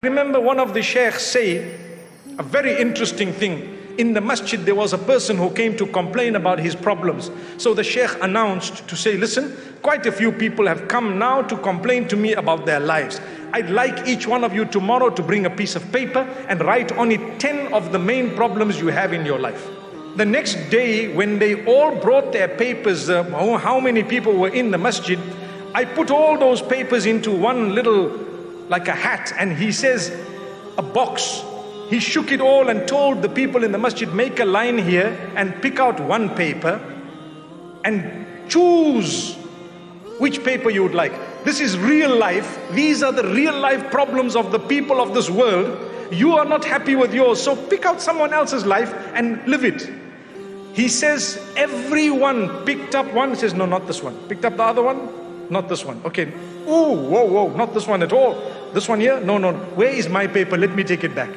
Remember one of the sheikhs say a very interesting thing. In the masjid there was a person who came to complain about his problems. So the sheikh announced to say, listen, quite a few people have come now to complain to me about their lives. I'd like each one of you tomorrow to bring a piece of paper and write on it 10 of the main problems you have in your life. The next day when they all brought their papers, how many people were in the masjid, I put all those papers into one little, like a hat, and he says, a box. He shook it all and told the people in the masjid, make a line here and pick out one paper and choose which paper you would like. This is real life. These are the real life problems of the people of this world. You are not happy with yours, so pick out someone else's life and live it. He says, everyone picked up one, says, no, not this one. Picked up the other one, not this one. Okay, ooh, whoa, not this one at all. This one here, no, where is my paper? Let me take it back.